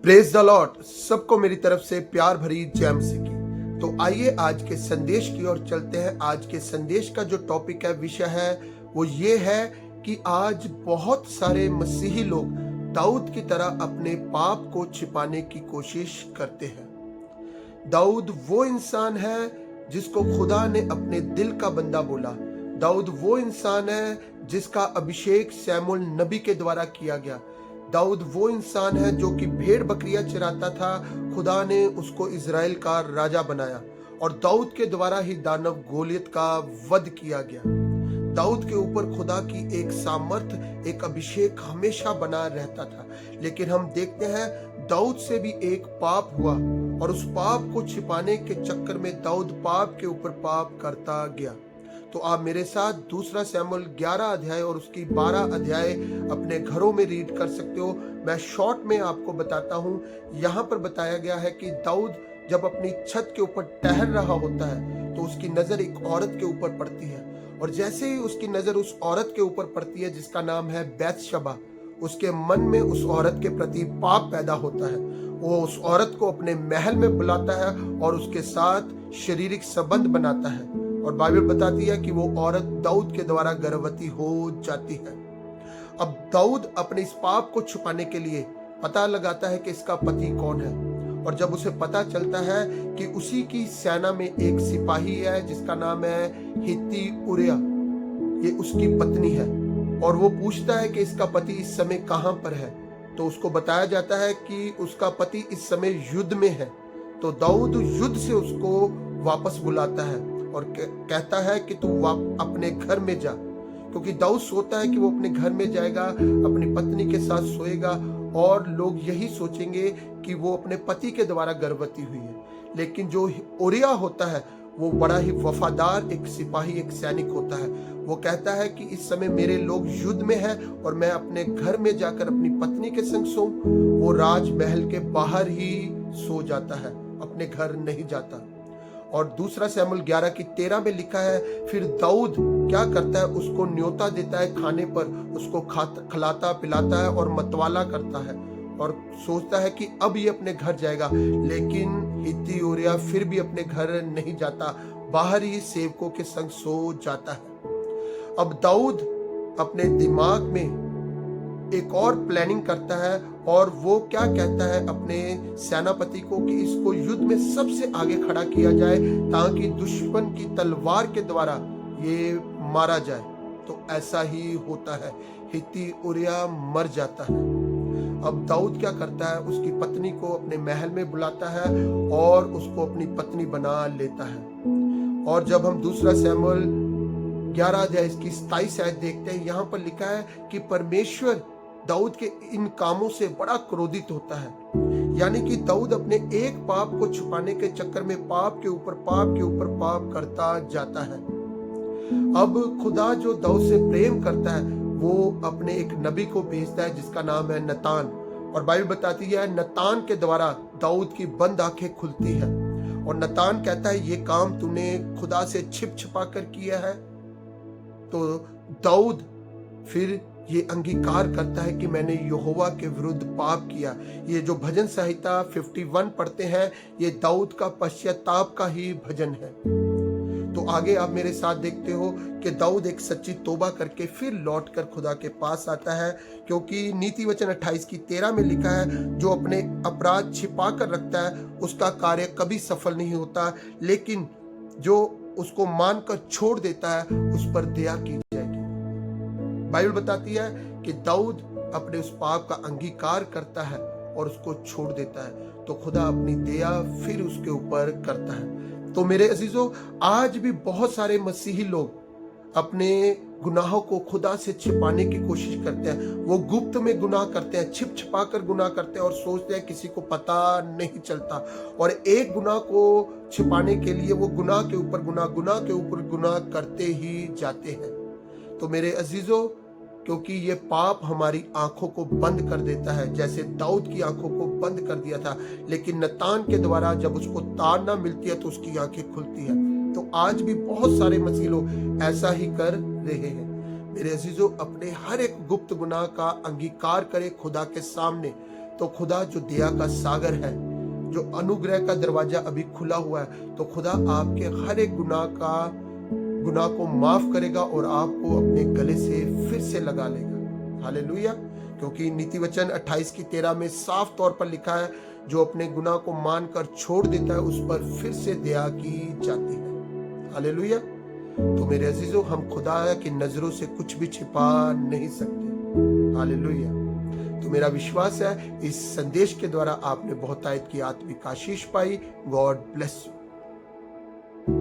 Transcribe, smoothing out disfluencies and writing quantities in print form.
Praise the Lord. सबको मेरी तरफ से प्यार भरी जय मसीह की। तो आइए आज के संदेश की ओर चलते हैं। आज के संदेश का जो टॉपिक है, विषय है, वो ये है कि आज बहुत सारे मसीही लोग दाऊद की तरह अपने पाप को छिपाने की कोशिश करते हैं। दाऊद वो इंसान है जिसको खुदा ने अपने दिल का बंदा बोला। दाऊद वो इंसान है जिसका अभिषेक शमूएल नबी के द्वारा किया गया। दाऊद वो इंसान है जो कि भेड़ बकरियां चराता था। खुदा ने उसको इज़राइल का राजा बनाया और दाऊद के द्वारा ही दानव गोलियत का वध किया गया। दाऊद के ऊपर खुदा की एक सामर्थ, एक अभिषेक हमेशा बना रहता था। लेकिन हम देखते हैं दाऊद से भी एक पाप हुआ और उस पाप को छिपाने के चक्कर में दाऊद पाप के ऊपर पाप करता गया। तो आप मेरे साथ दूसरा शमूएल 11 अध्याय और उसकी 12 अध्याय अपने घरों में रीड कर सकते हो। मैं शॉर्ट में आपको बताता हूँ। यहाँ पर बताया गया है कि दाऊद जब अपनी छत के ऊपर टहल रहा होता है तो उसकी नजर एक औरत के ऊपर पड़ती है, और जैसे ही उसकी नजर उस औरत के ऊपर पड़ती है जिसका नाम है बैतशबा, उसके मन में उस औरत के प्रति पाप पैदा होता है। वो उस औरत को अपने महल में बुलाता है और उसके साथ शारीरिक संबंध बनाता है, और बाइबल बताती है कि वो औरत दाऊद के द्वारा गर्भवती हो जाती है। अब दाऊद अपने इस पाप को छुपाने के लिए पता लगाता है कि इसका पति कौन है, और जब उसे पता चलता है कि उसी की सेना में एक सिपाही है जिसका नाम है हित्ती उरिया, ये उसकी पत्नी है, और वो पूछता है कि इसका पति इस समय कहां पर है, तो उसको बताया जाता है कि उसका पति इस समय युद्ध में है। तो दाऊद युद्ध से उसको वापस बुलाता है और कहता है कि तू अपने घर में जा, क्योंकि दाऊद सोचता है कि वो अपने घर में जाएगा, अपनी पत्नी के साथ सोएगा और लोग यही सोचेंगे कि वो अपने पति के द्वारा गर्भवती हुई है। लेकिन जो उरिया होता है वो बड़ा ही वफादार एक सिपाही, एक सैनिक होता है। वो कहता है कि इस समय मेरे लोग युद्ध में हैं और मैं अपने घर में जाकर अपनी पत्नी के संग सोऊं। वो राजमहल के बाहर ही सो जाता है, अपने घर नहीं जाता। और दूसरा शमूएल 11 की 13 में लिखा है, फिर दाऊद क्या करता है, उसको न्योता देता है खाने पर, उसको खिलाता पिलाता है और मतवाला करता है, और सोचता है कि अब ये अपने घर जाएगा। लेकिन हित्ती उरिया फिर भी अपने घर नहीं जाता, बाहर ही सेवकों के संग सो जाता है। अब दाऊद अपने दिमाग में एक और प्लानिंग करता है, और वो क्या कहता है अपने सेनापति को कि इसको युद्ध में सबसे आगे खड़ा किया जाए ताकि दुश्मन की तलवार के द्वारा ये मारा जाए। तो ऐसा ही होता है, हित्ती उरिया मर जाता है। अब दाऊद क्या करता है, उसकी पत्नी को अपने महल में बुलाता है और उसको अपनी पत्नी बना लेता है। और जब हम दूसरा शमूएल 11 अध्याय इसकी 27 आयत देखते हैं, यहाँ पर लिखा है कि परमेश्वर दाऊद के इन कामों से बड़ा क्रोधित होता है। यानी कि दाऊद अपने एक पाप को छुपाने के चक्कर में पाप के ऊपर पाप करता जाता है। अब खुदा जो दाऊद से प्रेम करता है वो अपने एक नबी को भेजता है जिसका नाम है नतान, और बाइबल बताती है नतान के द्वारा दाऊद की बंद आंखें खुलती है। और नतान कहता है ये काम तूने खुदा से छिप छिपा कर किया है। तो दाऊद फिर ये अंगीकार करता है कि मैंने यहोवा के विरुद्ध पाप किया। ये जो भजन संहिता 51 पढ़ते हैं, ये दाऊद का पश्चाताप का ही भजन है। तो आगे आप मेरे साथ देखते हो कि दाऊद एक सच्ची तौबा करके फिर लौटकर खुदा के पास आता है, क्योंकि नीति वचन 28 की 13 में लिखा है, जो अपने अपराध छिपा कर रखता है उसका कार्य कभी सफल नहीं होता, लेकिन जो उसको मानकर छोड़ देता है उस पर दया की जाएगी। बाइबल बताती है कि दाऊद अपने उस पाप का अंगीकार करता है और उसको छोड़ देता है, तो खुदा अपनी दया फिर उसके ऊपर करता है। तो मेरे अजीजों, आज भी बहुत सारे मसीही लोग अपने गुनाहों को खुदा से छिपाने की कोशिश करते हैं। वो गुप्त में गुनाह करते हैं, छिप छिपा कर गुनाह करते हैं और सोचते हैं किसी को पता नहीं चलता, और एक गुनाह को छिपाने के लिए वो गुनाह के ऊपर गुनाह करते ही जाते हैं। तो मेरे अजीजों, क्योंकि ये पाप हमारी आंखों को बंद कर देता है, जैसे दाऊद की आंखों को बंद कर दिया था, लेकिन नतान के द्वारा जब उसको ताड़ना मिलती है तो उसकी आंखें खुलती है। तो आज भी बहुत सारे मसीह लोग ऐसा ही कर रहे हैं। मेरे अजीजों, अपने हर एक गुप्त गुनाह का अंगीकार करें खुदा के सामने, तो खुदा जो दया का सागर है, जो अनुग्रह का दरवाजा अभी खुला हुआ है, तो खुदा आपके हर एक गुनाह को माफ करेगा और आपको अपने गले से फिर से लगा लेगा। हालेलुया। क्योंकि नीति वचन 28:13 में साफ तौर पर लिखा है, जो अपने गुनाह को मानकर छोड़ देता है उस पर फिर से दया की जाती है। हालेलुया। तो मेरे अजीजों, हम खुदा की नजरों से कुछ भी छिपा नहीं सकते। हालेलुया। तो मेरा विश्वास है इस संदेश के द्वारा आपने बहुतायत की आत्मिक आशीष पाई। God bless you.